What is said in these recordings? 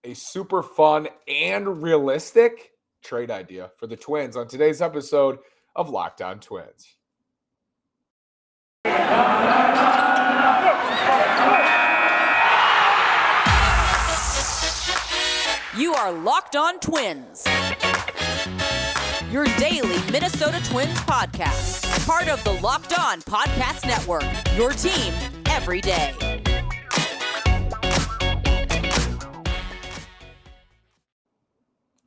a super fun and realistic trade idea for the Twins on today's episode of Locked On Twins. You are Locked On Twins, your daily Minnesota Twins podcast, part of the Locked On Podcast Network, your team every day.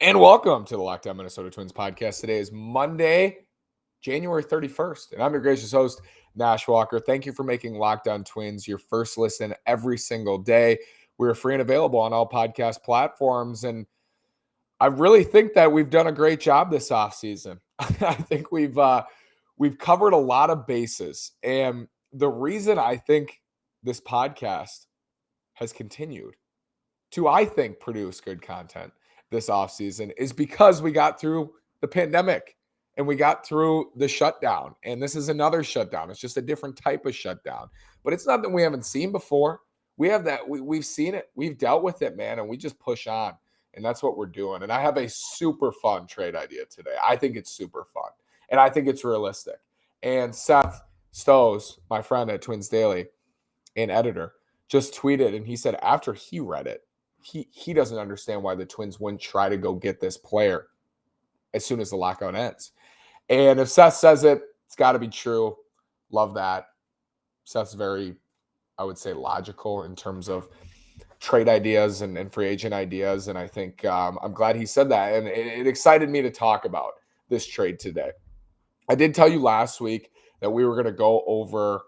And welcome to the Locked On Minnesota Twins podcast. Today is Monday, January 31st, and I'm your gracious host, Nash Walker. Thank you for making Locked On Twins your first listen every single day. We're free and available on all podcast platforms, and I really think that we've done a great job this offseason. I think we've covered a lot of bases, and the reason I think this podcast has continued to, I think, produce good content this offseason is because we got through the pandemic and we got through the shutdown. And this is another shutdown. It's just a different type of shutdown, but it's nothing we haven't seen before. We have that. We've seen it. We've dealt with it, man. And we just push on. And that's what we're doing. And I have a super fun trade idea today. I think it's super fun. And I think it's realistic. And Seth Stows, my friend at Twins Daily and editor, just tweeted, and he said after he read it, he doesn't understand why the Twins wouldn't try to go get this player as soon as the lockout ends. And if Seth says it, it's got to be true. Love that. Seth's very, I would say, logical in terms of trade ideas and free agent ideas. And I think I'm glad he said that. And it excited me to talk about this trade today. I did tell you last week that we were going to go over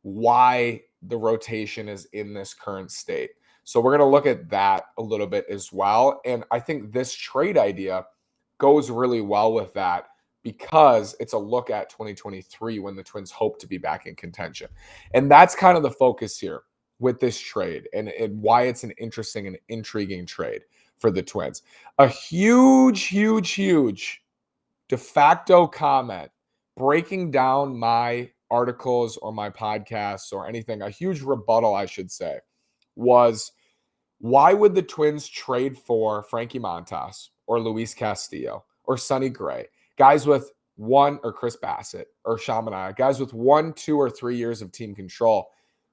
why the rotation is in this current state. So we're going to look at that a little bit as well. And I think this trade idea goes really well with that because it's a look at 2023 when the Twins hope to be back in contention. And that's kind of the focus here with this trade and why it's an interesting and intriguing trade for the Twins. A huge de facto comment breaking down my articles or my podcasts or anything, a huge rebuttal, I should say, was why would the Twins trade for Frankie Montas or Luis Castillo or Sonny Gray, guys with one, or Chris Bassett or Shamanaya, guys with 1, 2, or 3 years of team control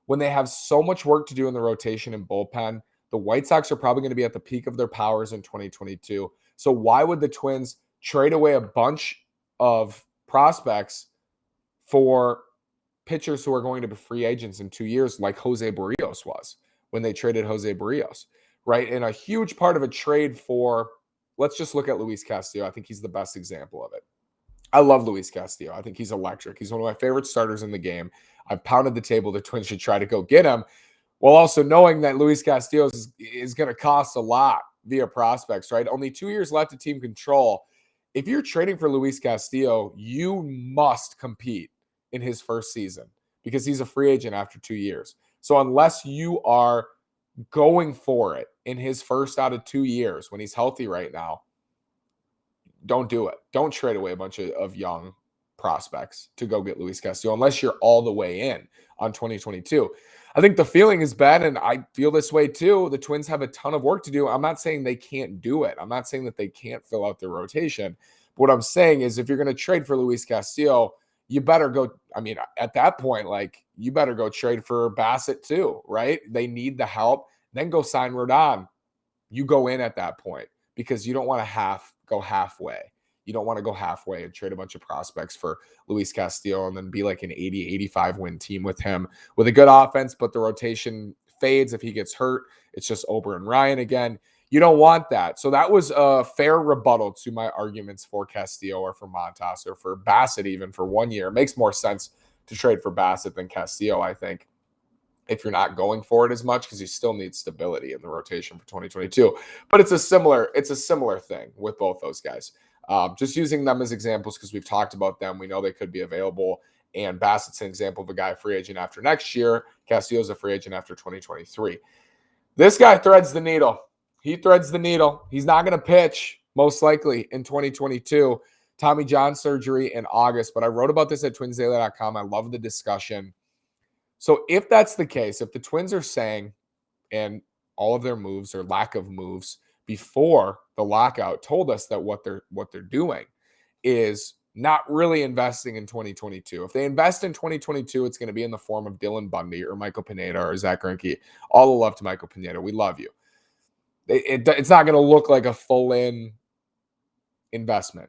when they have so much work to do in the rotation and bullpen? The White Sox are probably going to be at the peak of their powers in 2022. So why would the Twins trade away a bunch of prospects for pitchers who are going to be free agents in 2 years, like Jose Barrios was when they traded Jose Barrios, right? And a huge part of a trade for, let's just look at Luis Castillo. I think he's the best example of it. I love Luis Castillo. I think he's electric. He's one of my favorite starters in the game. I've pounded the table the Twins should try to go get him, while also knowing that Luis Castillo is going to cost a lot via prospects, right? Only 2 years left of team control. If you're trading for Luis Castillo, you must compete in his first season because he's a free agent after 2 years. So unless you are going for it in his first out of 2 years when he's healthy right now, don't do it. Don't trade away a bunch of young prospects to go get Luis Castillo unless you're all the way in on 2022. I think the feeling has been, and I feel this way too, the Twins have a ton of work to do. I'm not saying they can't do it. I'm not saying that they can't fill out their rotation. But what I'm saying is if you're going to trade for Luis Castillo, you better go, I mean, at that point, like, you better go trade for Bassett too, right? They need the help. Then go sign Rodon. You go in at that point because you don't want to go halfway. You don't want to go halfway and trade a bunch of prospects for Luis Castillo and then be like an 80, 85 win team with him with a good offense, but the rotation fades if he gets hurt. It's just Ober and Ryan again. You don't want that. So that was a fair rebuttal to my arguments for Castillo or for Montas or for Bassett even for 1 year. It makes more sense to trade for Bassett than Castillo, I think, if you're not going for it as much because you still need stability in the rotation for 2022. But it's a similar thing with both those guys. Just using them as examples because we've talked about them. We know they could be available. And Bassett's an example of a guy free agent after next year. Castillo's a free agent after 2023. This guy threads the needle. He threads the needle. He's not going to pitch, most likely, in 2022. Tommy John surgery in August. But I wrote about this at twinsdaily.com. I love the discussion. So if that's the case, if the Twins are saying, and all of their moves or lack of moves before the lockout told us that what they're doing is not really investing in 2022. If they invest in 2022, it's going to be in the form of Dylan Bundy or Michael Pineda or Zach Greinke. All the love to Michael Pineda. We love you. It's not going to look like a full-in investment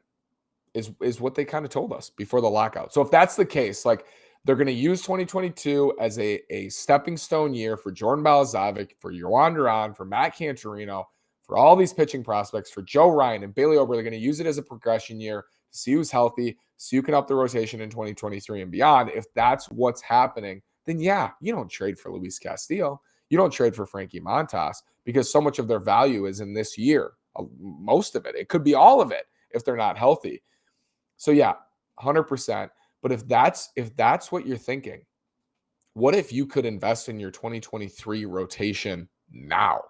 is what they kind of told us before the lockout. So if that's the case, like they're going to use 2022 as a stepping stone year for Jordan Balazovic, for Yohan Duran, for Matt Cantorino, for all these pitching prospects, for Joe Ryan and Bailey Ober. They're going to use it as a progression year to see who's healthy, so you can up the rotation in 2023 and beyond. If that's what's happening, then yeah, you don't trade for Luis Castillo. You don't trade for Frankie Montas because so much of their value is in this year. Most of it. It could be all of it if they're not healthy. So yeah, 100%. But if that's what you're thinking, what if you could invest in your 2023 rotation now?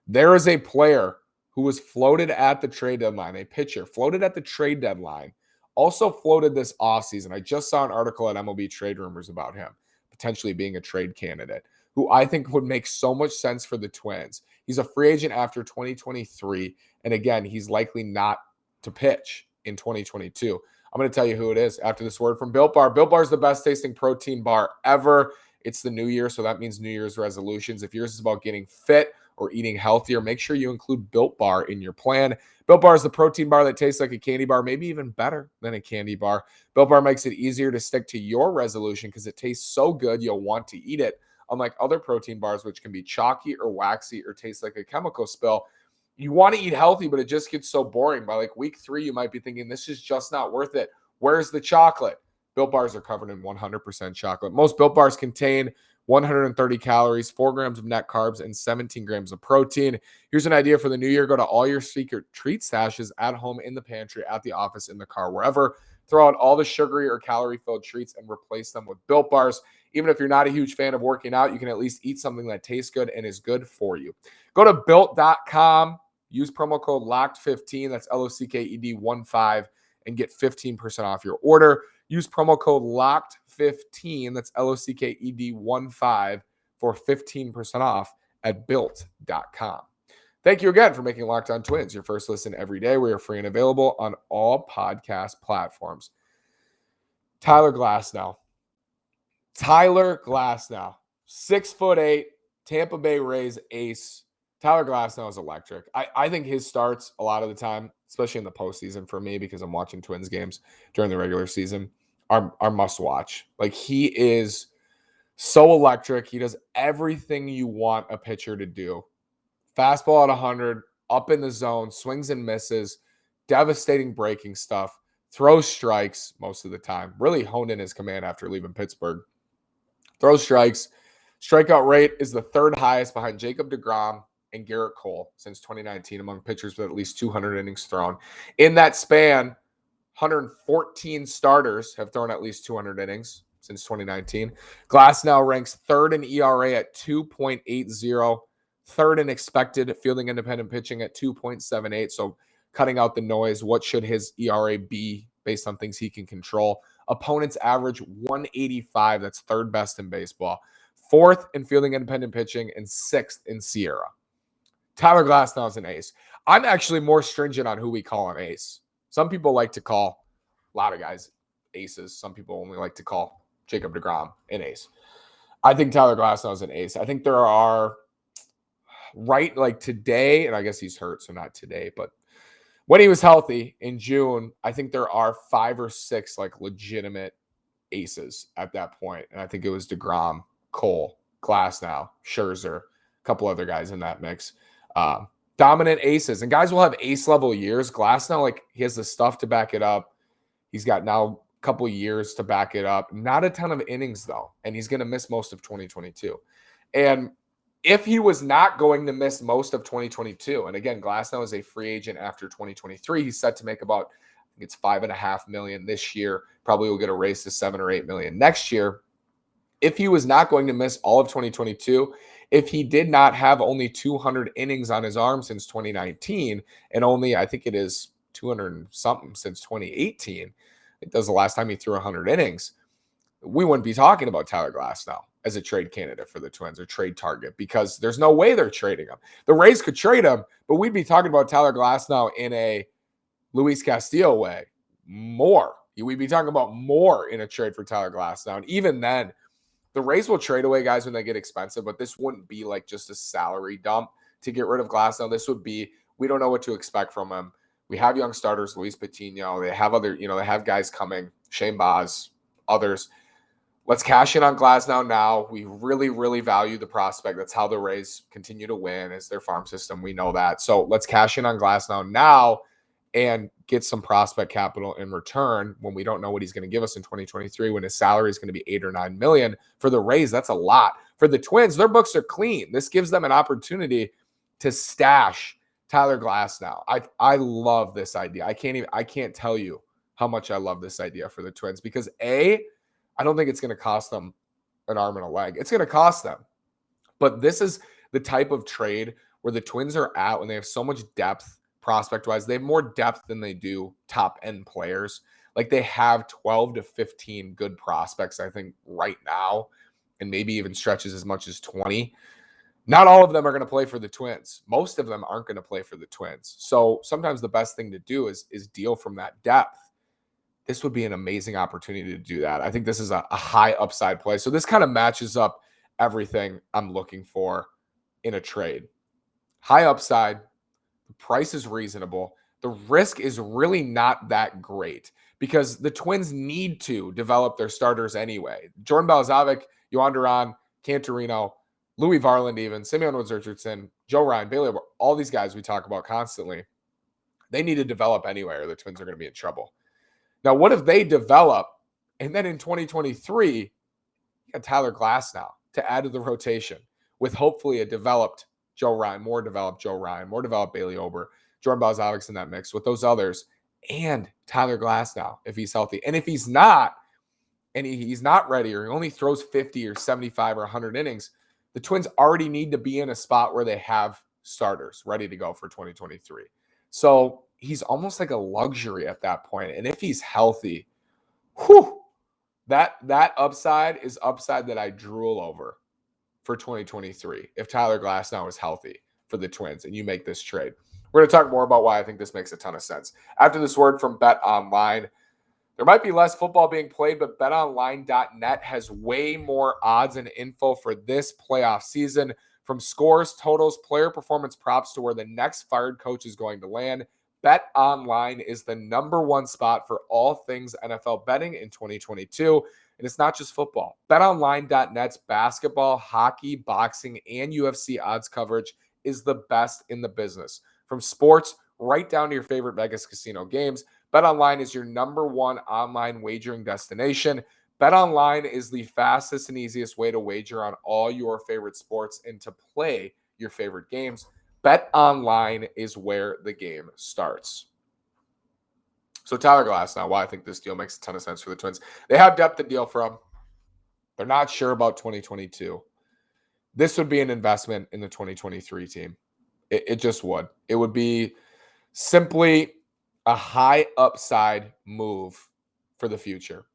There is a player who was floated at the trade deadline, a pitcher floated at the trade deadline, also floated this offseason. I just saw an article at MLB Trade Rumors about him potentially being a trade candidate, who I think would make so much sense for the Twins. He's a free agent after 2023. And again, he's likely not to pitch in 2022. I'm going to tell you who it is after this word from Built Bar. Built Bar is the best tasting protein bar ever. It's the new year, so that means New Year's resolutions. If yours is about getting fit or eating healthier, make sure you include Built Bar in your plan. Built Bar is the protein bar that tastes like a candy bar, maybe even better than a candy bar. Built Bar makes it easier to stick to your resolution because it tastes so good you'll want to eat it. Unlike other protein bars, which can be chalky or waxy or taste like a chemical spill, you want to eat healthy, but it just gets so boring. By like week 3, you might be thinking, this is just not worth it. Where's the chocolate? Built Bars are covered in 100% chocolate. Most Built Bars contain 130 calories, 4 grams of net carbs, and 17 grams of protein. Here's an idea for the new year. Go to all your secret treat stashes at home, in the pantry, at the office, in the car, wherever. Throw out all the sugary or calorie-filled treats and replace them with Built Bars. Even if you're not a huge fan of working out, you can at least eat something that tastes good and is good for you. Go to Built.com. Use promo code LOCKED15, that's LOCKED15, and get 15% off your order. Use promo code LOCKED15, that's LOCKED15, for 15% off at Built.com. Thank you again for making Locked On Twins your first listen every day. We are free and available on all podcast platforms. Tyler Glasnow, 6'8", Tampa Bay Rays ace. Tyler Glasnow is electric. I think his starts a lot of the time, especially in the postseason for me because I'm watching Twins games during the regular season, are must watch. Like, he is so electric. He does everything you want a pitcher to do. Fastball at 100, up in the zone, swings and misses, devastating breaking stuff, throws strikes most of the time. Really honed in his command after leaving Pittsburgh. Throws strikes. Strikeout rate is the 3rd highest behind Jacob deGrom and Garrett Cole since 2019 among pitchers with at least 200 innings thrown. In that span, 114 starters have thrown at least 200 innings since 2019. Glasnow ranks 3rd in ERA at 2.80, 3rd in expected fielding independent pitching at 2.78. So cutting out the noise, what should his ERA be based on things he can control? Opponents average 185. That's 3rd best in baseball. 4th in fielding independent pitching and 6th in Sierra. Tyler Glasnow is an ace. I'm actually more stringent on who we call an ace. Some people like to call a lot of guys aces. Some people only like to call Jacob deGrom an ace. I think Tyler Glasnow is an ace. I think there are, right, like today, and I guess he's hurt, so not today, but when he was healthy in June, I think there are 5 or 6 like legitimate aces at that point. And I think it was deGrom, Cole, Glasnow, Scherzer, a couple other guys in that mix. Dominant aces, and guys will have ace level years. Glasnow, like, he has the stuff to back it up. He's got now a couple years to back it up. Not a ton of innings though, and he's going to miss most of 2022. And if he was not going to miss most of 2022, and again, Glasnow is a free agent after 2023, he's set to make about, I think it's $5.5 million this year. Probably will get a raise to $7 or $8 million next year. If he was not going to miss all of 2022, if he did not have only 200 innings on his arm since 2019, and only, I think it is 200 and something since 2018, it was the last time he threw 100 innings, we wouldn't be talking about Tyler Glasnow. as a trade candidate for the Twins or trade target because there's no way they're trading him. The Rays could trade him, but we'd be talking about Tyler Glasnow in a Luis Castillo way more. We'd be talking about more in a trade for Tyler Glasnow. And even then, the Rays will trade away guys when they get expensive, but this wouldn't be like just a salary dump to get rid of Glasnow. This would be, we don't know what to expect from him. We have young starters, Luis Patino. They have other, they have guys coming, Shane Baz, others. Let's cash in on Glasnow now. We really, really value the prospect. That's how the Rays continue to win is their farm system. We know that. So let's cash in on Glasnow now and get some prospect capital in return when we don't know what he's going to give us in 2023 when his salary is going to be $8 or $9 million. For the Rays, that's a lot. For the Twins, their books are clean. This gives them an opportunity to stash Tyler Glasnow. I love this idea. I can't tell you how much I love this idea for the Twins because I don't think it's going to cost them an arm and a leg. It's going to cost them. But this is the type of trade where the Twins are at when they have so much depth prospect-wise. They have more depth than they do top-end players. Like they have 12 to 15 good prospects, I think, right now, and maybe even stretches as much as 20. Not all of them are going to play for the Twins. Most of them aren't going to play for the Twins. So sometimes the best thing to do is deal from that depth. This would be an amazing opportunity to do that. I think this is a high upside play. So this kind of matches up everything I'm looking for in a trade. High upside, the price is reasonable. The risk is really not that great because the Twins need to develop their starters anyway. Jordan Balazovic, Yohan Duran, Cantorino, Louis Varland even, Simeon Woods-Richardson, Joe Ryan, Bailey, all these guys we talk about constantly, they need to develop anyway or the Twins are going to be in trouble. Now, what if they develop and then in 2023, you got Tyler Glasnow to add to the rotation with hopefully a developed Joe Ryan, more developed Bailey Ober, Jordan Balazovic's in that mix with those others, and Tyler Glasnow if he's healthy. And if he's not, and he's not ready or he only throws 50 or 75 or 100 innings, the Twins already need to be in a spot where they have starters ready to go for 2023. So he's almost like a luxury at that point. And if he's healthy, that upside is upside that I drool over for 2023 if Tyler Glasnow is healthy for the Twins and you make this trade. We're going to talk more about why I think this makes a ton of sense. After this word from Bet Online, there might be less football being played, but betonline.net has way more odds and info for this playoff season. From scores, totals, player performance props to where the next fired coach is going to land, Bet Online is the #1 spot for all things NFL betting in 2022. And it's not just football. BetOnline.net's basketball, hockey, boxing, and UFC odds coverage is the best in the business. From sports right down to your favorite Vegas casino games, BetOnline is your #1 online wagering destination. BetOnline is the fastest and easiest way to wager on all your favorite sports and to play your favorite games. BetOnline is where the game starts. So Tyler Glasnow, why I think this deal makes a ton of sense for the Twins. They have depth to deal from. They're not sure about 2022. This would be an investment in the 2023 team. It just would. It would be simply a high upside move for the future.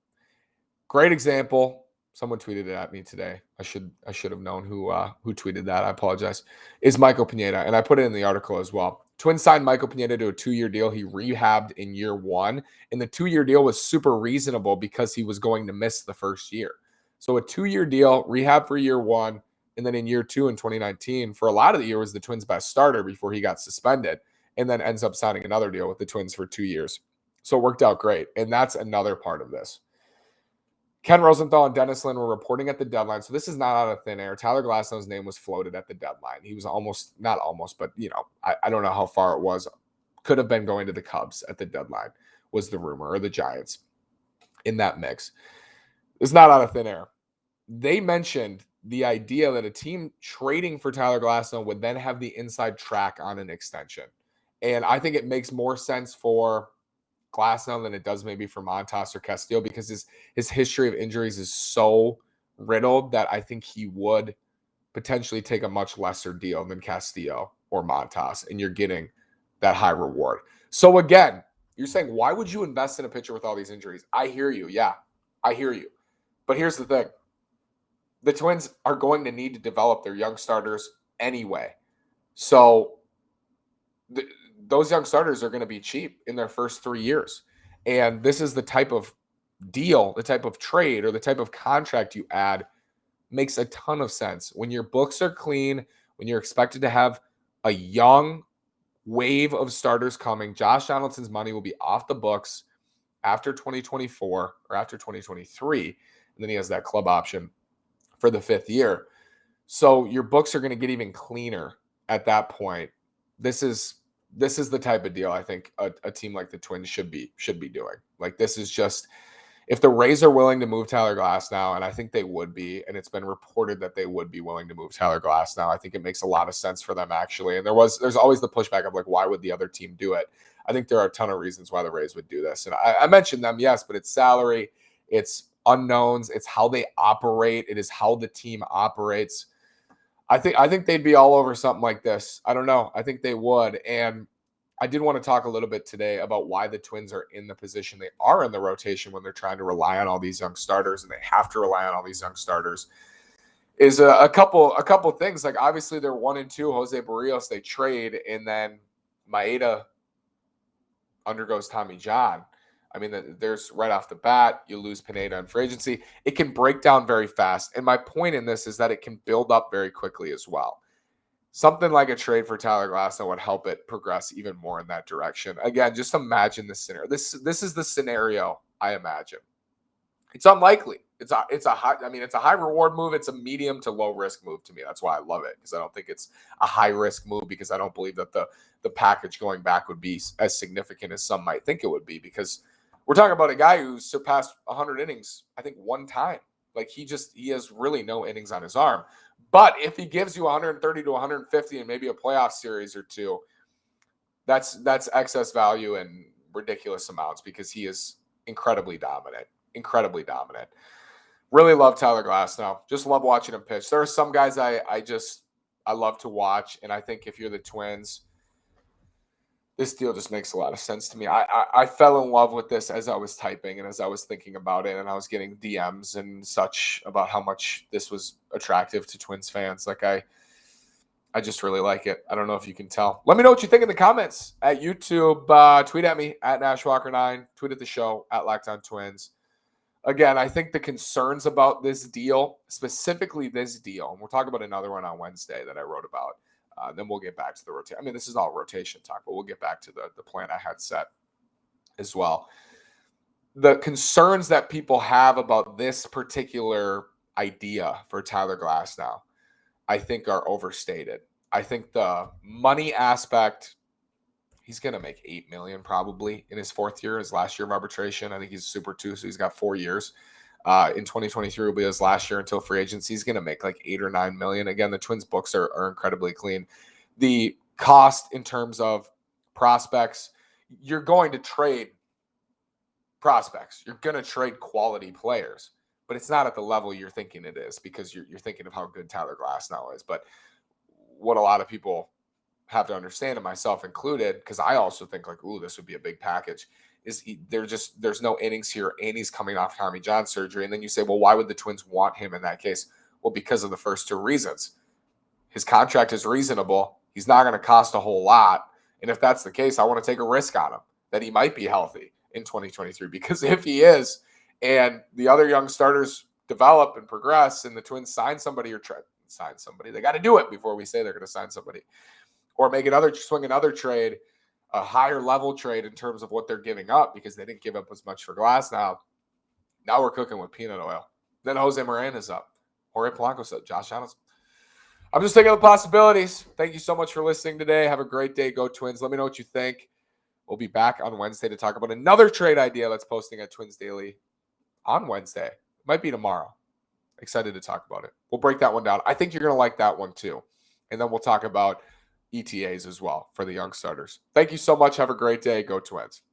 Great example. Someone tweeted it at me today. I should have known who tweeted that. I apologize. Is Michael Pineda, and I put it in the article as well. Twins signed Michael Pineda to a 2-year deal. He rehabbed in year 1, and the 2-year deal was super reasonable because he was going to miss the first year. So a 2-year deal, rehab for year 1, and then in year 2 in 2019, for a lot of the year was the Twins' best starter before he got suspended, and then ends up signing another deal with the Twins for 2 years. So it worked out great, and that's another part of this. Ken Rosenthal and Dennis Lin were reporting at the deadline. So this is not out of thin air. Tyler Glasnow's name was floated at the deadline. He was not almost, but I don't know how far it was. Could have been going to the Cubs at the deadline was the rumor, or the Giants in that mix. It's not out of thin air. They mentioned the idea that a team trading for Tyler Glasnow would then have the inside track on an extension. And I think it makes more sense for Glasnow than it does maybe for Montas or Castillo because his history of injuries is so riddled that I think he would potentially take a much lesser deal than Castillo or Montas, and you're getting that high reward. So again, you're saying, why would you invest in a pitcher with all these injuries? I hear you. Yeah, I hear you. But here's the thing. the Twins are going to need to develop their young starters anyway. So those young starters are going to be cheap in their first 3 years. And this is the type of deal, the type of trade, or the type of contract you add makes a ton of sense. When your books are clean, when you're expected to have a young wave of starters coming, Josh Donaldson's money will be off the books after 2024 or after 2023. And then he has that club option for the 5th year. So your books are going to get even cleaner at that point. This is the type of deal I think a team like the Twins should be doing. Like, this is just, if the Rays are willing to move Tyler Glasnow, and I think they would be, and it's been reported that they would be willing to move Tyler Glasnow, I think it makes a lot of sense for them, actually. And there's always the pushback of, like, why would the other team do it? I think there are a ton of reasons why the Rays would do this. And I mentioned them, yes, but it's salary, it's unknowns, it's how they operate, it is how the team operates. I think they'd be all over something like this. I don't know. I think they would. And I did want to talk a little bit today about why the Twins are in the position they are in the rotation when they're trying to rely on all these young starters, and they have to rely on all these young starters. Is a couple things. Like, obviously they're 1-2. Jose Barrios they trade, and then Maeda undergoes Tommy John. I mean, there's right off the bat, you lose Pineda in free agency. It can break down very fast. And my point in this is that it can build up very quickly as well. Something like a trade for Tyler Glasnow would help it progress even more in that direction. Again, just imagine this scenario. This is the scenario I imagine. It's unlikely. It's a high reward move. It's a medium to low risk move to me. That's why I love it, because I don't think it's a high risk move, because I don't believe that the package going back would be as significant as some might think it would be, because we're talking about a guy who surpassed 100 innings, I think, one time. Like, he has really no innings on his arm. But if he gives you 130 to 150 and maybe a playoff series or two, that's excess value in ridiculous amounts, because he is incredibly dominant. Really love Tyler Glasnow. Just love watching him pitch. There are some guys I love to watch, and I think if you're the Twins, this deal just makes a lot of sense to me. I fell in love with this as I was typing and as I was thinking about it, and I was getting DMs and such about how much this was attractive to Twins fans. Like, I just really like it. I don't know if you can tell. Let me know what you think in the comments at YouTube. Tweet at me at NashWalker9. Tweet at the show at Locked On Twins. Again, I think the concerns about this deal, specifically this deal, and we'll talk about another one on Wednesday that I wrote about. Then we'll get back to the rotation. I mean, this is all rotation talk, but we'll get back to the plan I had set as well. The concerns that people have about this particular idea for Tyler Glasnow, I think, are overstated. I think the money aspect, he's going to make $8 million probably in his 4th year, his last year of arbitration. I think he's Super 2, so he's got 4 years. In 2023 will be his last year until free agency. He's going to make like $8 or $9 million. Again, the Twins' books are incredibly clean. The cost in terms of prospects, you're going to trade prospects. You're going to trade quality players, but it's not at the level you're thinking it is, because you're thinking of how good Tyler Glasnow is. But what a lot of people have to understand, and myself included, because I also think like, ooh, this would be a big package, is there's no innings here, and he's coming off Tommy John surgery. And then you say, well, why would the Twins want him in that case? Well, because of the first 2 reasons. His contract is reasonable. He's not going to cost a whole lot. And if that's the case, I want to take a risk on him that he might be healthy in 2023. Because if he is, and the other young starters develop and progress, and the Twins sign somebody or try to sign somebody, they got to do it before we say they're going to sign somebody, or swing another trade, a higher level trade in terms of what they're giving up, because they didn't give up as much for Glasnow. Now we're cooking with peanut oil. Then Jose Moran is up. Jorge Polanco's up. Josh Donaldson. I'm just thinking of the possibilities. Thank you so much for listening today. Have a great day. Go Twins. Let me know what you think. We'll be back on Wednesday to talk about another trade idea that's posting at Twins Daily on Wednesday. Might be tomorrow. Excited to talk about it. We'll break that one down. I think you're going to like that one too. And then we'll talk about ETAs as well for the young starters. Thank you so much. Have a great day. Go Twins.